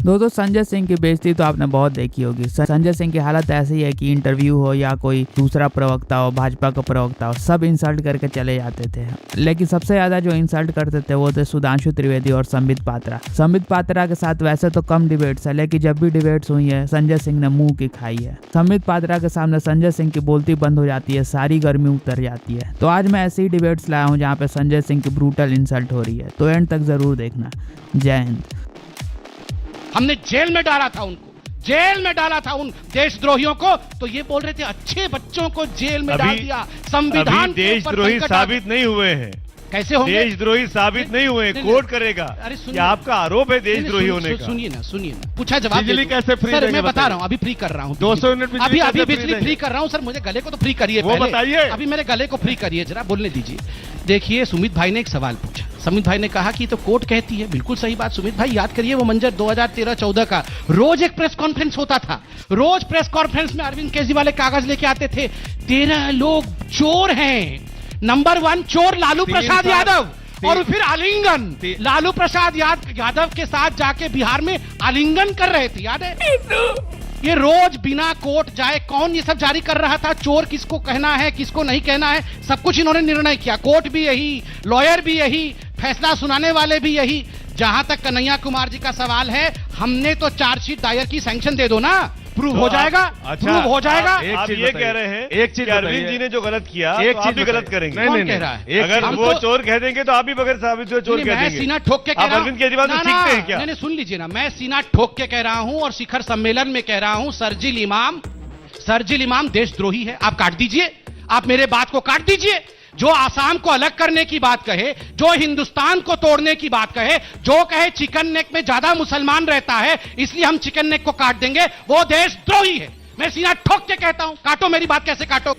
दोस्तों संजय सिंह की बेइज्जती तो आपने बहुत देखी होगी। संजय सिंह की हालत ऐसी है कि इंटरव्यू हो या कोई दूसरा प्रवक्ता हो, भाजपा का प्रवक्ता हो, सब इंसल्ट करके चले जाते थे। लेकिन सबसे ज्यादा जो इंसल्ट करते थे वो थे सुधांशु त्रिवेदी और संबित पात्रा। संबित पात्रा के साथ वैसे तो कम डिबेट्स है, लेकिन जब भी डिबेट्स हुई है संजय सिंह ने मुंह की खाई है। संबित पात्रा के सामने संजय सिंह की बोलती बंद हो जाती है, सारी गर्मी उतर जाती है। तो आज मैं ऐसी डिबेट्स लाया हूँ जहाँ पे संजय सिंह की ब्रूटल इंसल्ट हो रही है, तो एंड तक जरूर देखना। जय हिंद। हमने जेल में डाला था उनको, जेल में डाला था उन देशद्रोहियों को, तो ये बोल रहे थे अच्छे बच्चों को जेल में डाल दिया। संविधान देशद्रोही साबित नहीं हुए हैं। कैसे होंगे? देशद्रोही साबित नहीं हुए, कोर्ट करेगा। अरे सुनिए, आपका आरोप है देशद्रोही होने का। सुनिए ना, पूछा जवाब। बिजली कैसे फ्री? सर मैं बता रहा हूँ, अभी फ्री कर रहा हूँ 200 यूनिट अभी बिजली फ्री कर रहा हूँ। सर मुझे गले को तो फ्री करिए, वो बताइए। अभी मेरे गले को फ्री करिए, जरा बोलने दीजिए। देखिए सुमित भाई ने एक सवाल पूछा, सुमित भाई ने कहा कि तो कोर्ट कहती है, बिल्कुल सही बात। सुमित भाई याद करिए वो मंजर 2013-14 का, रोज एक प्रेस कॉन्फ्रेंस होता था। रोज प्रेस कॉन्फ्रेंस में अरविंद केजरीवाल एक कागज लेके आते थे, 13 लोग चोर हैं। नंबर 1 चोर लालू प्रसाद यादव, और फिर आलिंगन लालू प्रसाद यादव के साथ जाके बिहार में आलिंगन कर रहे थे, याद है? ये रोज बिना कोर्ट जाए कौन ये सब जारी कर रहा था? चोर किसको कहना है, किसको नहीं कहना है, सब कुछ इन्होंने निर्णय किया। कोर्ट भी यही, लॉयर भी यही, फैसला सुनाने वाले भी यही। जहां तक कन्हैया कुमार जी का सवाल है, हमने तो चार्जशीट दायर की, सैंक्शन दे दो ना, प्रूव हो जाएगा। अच्छा, प्रूव हो जाएगा। आप ये कह रहे हैं एक चीज, अरविंद जी ने जो गलत किया एक तो आप भी गलत करेंगे। कौन कह रहा है? अगर वो चोर कह देंगे तो आप भी बगैर साबित हुए चोर कह देंगे। मैं सीना ठोक के कह रहा हूं, अरविंद केजरीवाल से सीखते हैं क्या? नहीं सुन लीजिए ना, मैं सीना ठोक के कह रहा हूं और शिखर सम्मेलन में कह रहा हूं, सरजिल इमाम देशद्रोही है। आप काट दीजिए, आप मेरे बात को काट दीजिए। जो आसाम को अलग करने की बात कहे, जो हिंदुस्तान को तोड़ने की बात कहे, जो कहे चिकन नेक में ज्यादा मुसलमान रहता है इसलिए हम चिकन नेक को काट देंगे, वो देशद्रोही है। मैं सीना ठोक के कहता हूं, काटो मेरी बात। कैसे काटो?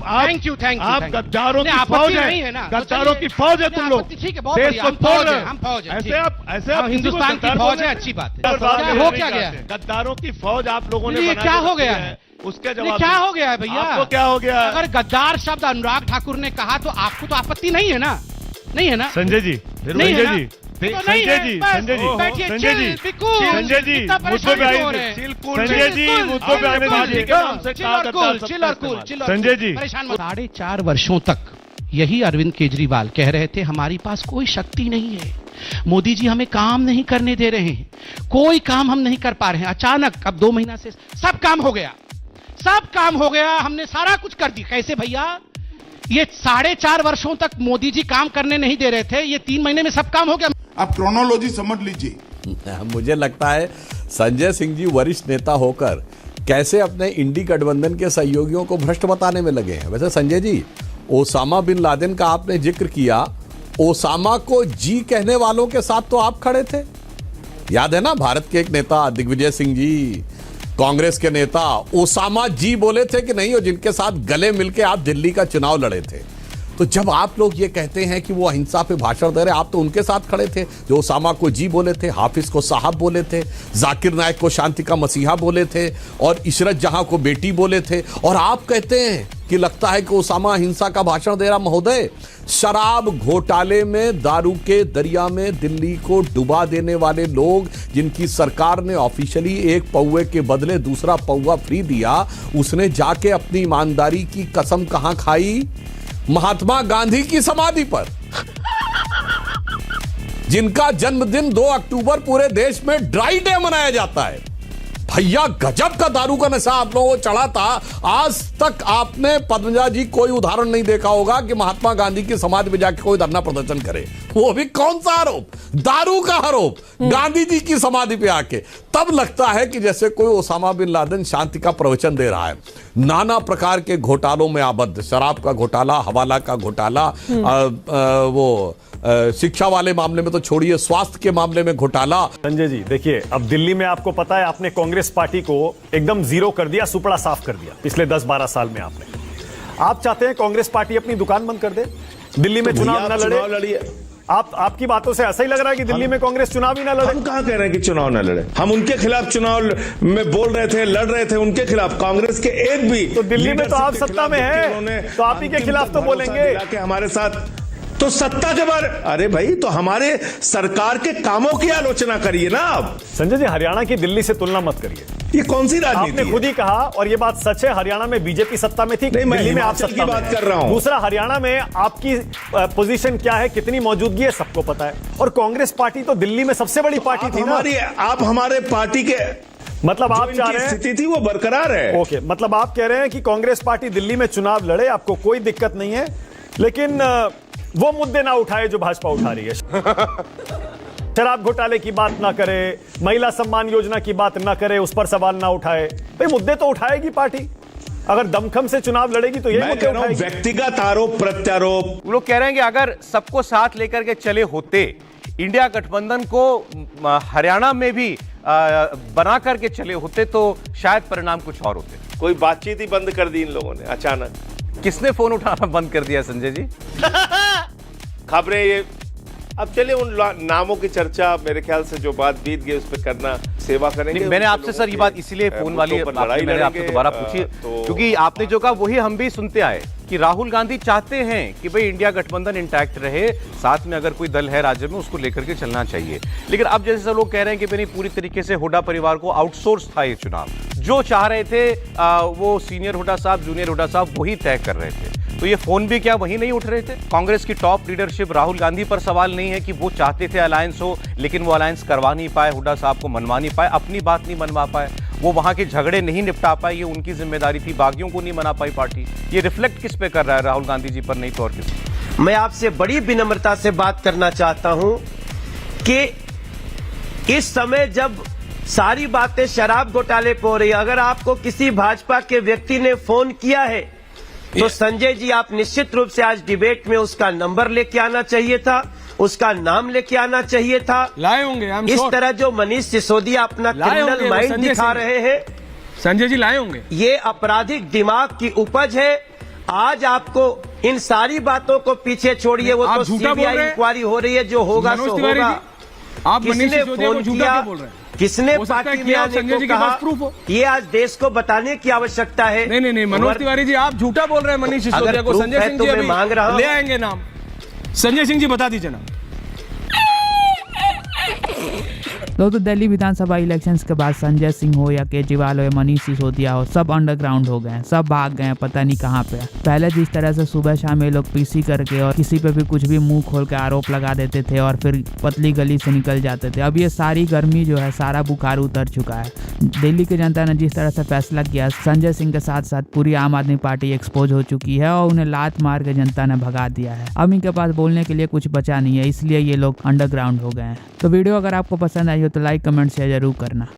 Thank you. आप गद्दारों की फौज है ना, गद्दारों की फौज है तुम लोग। ठीक है, बहुत बढ़िया, हम फौज है। ऐसे आप हिंदुस्तान की फौज है, अच्छी बात है। हो क्या गया? गद्दारों की फौज आप लोगों ने क्या हो गया है? उसके जवाब क्या हो गया है भैया? आपको क्या हो गया? अगर गद्दार शब्द अनुराग ठाकुर ने कहा तो आपको तो आपत्ति नहीं है ना? नहीं है ना संजय जी? नहीं है ना? संजय जी मुद्दों पे आइए। संजय जी मुद्दों पे आने दीजिए। संजय जी 4.5 वर्षों तक यही अरविंद केजरीवाल कह रहे थे हमारी पास कोई शक्ति नहीं है, मोदी जी हमें काम नहीं करने दे रहे हैं, कोई काम हम नहीं कर पा रहे हैं। अचानक अब 2 महीना से सब काम हो गया, हमने सारा कुछ कर दिया। कैसे भैया? ये 4.5 वर्षों तक मोदी जी काम करने नहीं दे रहे थे, ये 3 महीने में सब काम हो गया। आप क्रोनोलॉजी समझ लीजिए। मुझे लगता है संजय सिंह जी वरिष्ठ नेता होकर कैसे अपने इंडी गठबंधन के सहयोगियों को भ्रष्ट बताने में लगे हैं। वैसे Sanjay ji, Osama bin Laden का आपने जिक्र किया, ओसामा को जी कहने वालों के साथ तो आप खड़े थे, याद है ना? भारत के एक नेता दिग्विजय सिंह जी, कांग्रेस के नेता ओसामा जी बोले थे कि नहीं, और जिनके साथ गले मिलके आप दिल्ली का चुनाव लड़े थे। तो जब आप लोग ये कहते हैं कि वो अहिंसा पे भाषण दे रहे, आप तो उनके साथ खड़े थे जो ओसामा को जी बोले थे, हाफिज को साहब बोले थे, जाकिर नायक को शांति का मसीहा बोले थे, और इशरत जहां को बेटी बोले थे। और आप कहते हैं कि लगता है कि ओसामा हिंसा का भाषण दे रहा। महोदय, शराब घोटाले में, दारू के दरिया में दिल्ली को डुबा देने वाले लोग, जिनकी सरकार ने ऑफिशियली एक पौवे के बदले दूसरा पौवा फ्री दिया, उसने जाके अपनी ईमानदारी की कसम कहां खाई? महात्मा गांधी की समाधि पर, जिनका जन्मदिन 2 अक्टूबर पूरे देश में ड्राई डे मनाया जाता है। भैया गजब का दारू का नशा आप लोगों को चढ़ा था। आज तक आपने पद्मजा जी कोई उदाहरण नहीं देखा होगा कि महात्मा गांधी की समाधि पे जाके कोई धरना प्रदर्शन करे। वो भी कौन सा आरोप? दारू का आरोप, गांधी जी की समाधि पे आके। तब लगता है कि जैसे कोई ओसामा बिन लादेन शांति का प्रवचन दे रहा है। नाना प्रकार के घोटालों में आबद्ध, शराब का घोटाला, हवाला का घोटाला, शिक्षा वाले मामले में तो छोड़िए, स्वास्थ्य के मामले में घोटाला। संजय जी देखिए, अब दिल्ली में आपको पता है आपने कांग्रेस पार्टी को एकदम जीरो कर दिया, सुपड़ा साफ कर दिया पिछले 10-12 साल में आपने। आप चाहते हैं कांग्रेस पार्टी अपनी दुकान बंद कर दे, दिल्ली में चुनाव न लड़े? आपकी बातों से ऐसा ही लग रहा है कि दिल्ली में कांग्रेस चुनाव ही ना लड़े। हम कहां कह रहे हैं कि चुनाव ना लड़े? हम उनके खिलाफ चुनाव में बोल रहे थे, लड़ रहे थे उनके खिलाफ। कांग्रेस के एक भी तो दिल्ली में तो आप सत्ता में हैं, तो आप ही के खिलाफ तो बोलेंगे हमारे साथ। तो सत्ता के बारे, अरे भाई तो हमारे सरकार के कामों की आलोचना करिए ना आप। संजय जी, हरियाणा की दिल्ली से तुलना मत करिए। ये कौन सी राजनीति आपने खुद ही कहा, और ये बात सच है, हरियाणा में बीजेपी सत्ता में थी, नहीं, मैं दिल्ली में आप हिमाचल सत्ता की बात कर रहा हूं। दूसरा, हरियाणा में आपकी पोजीशन क्या है, कितनी मौजूदगी है, सबको पता है। और कांग्रेस पार्टी तो दिल्ली में सबसे बड़ी पार्टी थी ना। आप हमारे पार्टी के, मतलब आप चाह रहे हैं स्थिति थी वो बरकरार है। ओके, मतलब आप कह रहे हैं कि कांग्रेस पार्टी दिल्ली में चुनाव लड़े, आपको कोई दिक्कत नहीं है, लेकिन वो मुद्दे ना उठाए जो भाजपा उठा रही है। शराब घोटाले की बात ना करे, महिला सम्मान योजना की बात ना करे, उस पर सवाल ना उठाए। भाई मुद्दे तो उठाएगी पार्टी, अगर दमखम से चुनाव लड़ेगी तो ये मुद्दे उठाएगी। व्यक्तिगत आरोप प्रत्यारोप, लोग कह रहे हैं कि अगर सबको साथ लेकर के चले होते, इंडिया गठबंधन को हरियाणा में भी बना करके चले होते, तो शायद परिणाम कुछ और होते। कोई बातचीत ही बंद कर दी इन लोगों ने अचानक। किसने फोन उठाना बंद कर दिया संजय जी? खबरें ये, अब चलिए उन नामों की चर्चा, मेरे ख्याल से जो बात बीत गई उस पर करना, सेवा करेंगे। मैंने आपसे सर ये बात इसीलिए फोन वाली मैंने आपसे दोबारा पूछी, क्योंकि आपने जो कहा वही हम भी सुनते आए कि राहुल गांधी चाहते हैं कि भाई इंडिया गठबंधन इंटैक्ट रहे, साथ में अगर कोई दल है राज्य में उसको लेकर के चलना चाहिए। लेकिन अब जैसे सब लोग कह रहे हैं कि भाई पूरी तरीके से हुड्डा परिवार को आउटसोर्स था ये चुनाव, जो चाह रहे थे वो सीनियर हुड्डा साहब, जूनियर हुड्डा साहब वही तय कर रहे थे। तो ये फोन भी क्या वही नहीं उठ रहे थे? कांग्रेस की टॉप लीडरशिप, राहुल गांधी पर सवाल नहीं है कि वो चाहते थे अलायंस हो, लेकिन वो अलायंस करवा नहीं पाए, हुड्डा साहब को मनवा नहीं पाए, अपनी बात नहीं मनवा पाए, वो वहां के झगड़े नहीं निपटा पाए, ये उनकी जिम्मेदारी थी, बागियों को नहीं मना पाई पार्टी। ये रिफ्लेक्ट किस पे कर रहा है? राहुल गांधी जी पर नहीं तो और किस? मैं आपसे बड़ी विनम्रता से बात करना चाहता हूं कि इस समय जब सारी बातें शराब घोटाले पर हो रही है, अगर आपको किसी भाजपा के व्यक्ति ने फोन किया है तो संजय जी आप निश्चित रूप से आज डिबेट में उसका नंबर लेके आना चाहिए था, उसका नाम लेके आना चाहिए था। लाए होंगे, इस तरह जो मनीष सिसोदिया अपना क्रिमिनल माइंड दिखा रहे हैं, संजय जी लाए होंगे। ये आपराधिक दिमाग की उपज है। आज आपको इन सारी बातों को पीछे छोड़िए, वो तो सीबीआई इंक्वायरी हो रही है, जो होगा सो होगा। आप किसने फोन किया, किसने पार्टी में आने को कहा, ये आज देश को बताने की आवश्यकता है। नहीं, मनोज तिवारी जी आप झूठा बोल रहे हैं मनीष सिसोदिया को। संजय सिंह जी अभी मांग रहा हूं, ले आएंगे नाम। संजय सिंह जी बता दीजिए नाम। तो दिल्ली विधानसभा इलेक्शंस के बाद संजय सिंह हो या केजरीवाल हो या मनीष सिसोदिया हो, सब अंडरग्राउंड हो गए, सब भाग गए, पता नहीं कहाँ पे। पहले जिस तरह से सुबह शाम ये लोग पीसी करके और किसी पे भी कुछ भी मुंह खोल के आरोप लगा देते थे और फिर पतली गली से निकल जाते थे, अब ये सारी गर्मी जो है, सारा बुखार उतर चुका है। दिल्ली की जनता ने जिस तरह से फैसला किया, संजय सिंह के साथ साथ पूरी आम आदमी पार्टी एक्सपोज हो चुकी है और उन्हें लात मार के जनता ने भगा दिया है। अब इनके पास बोलने के लिए कुछ बचा नहीं है, इसलिए ये लोग अंडरग्राउंड हो गए हैं। तो वीडियो अगर आपको पसंद आई हो तो लाइक, कमेंट, शेयर जरूर करना।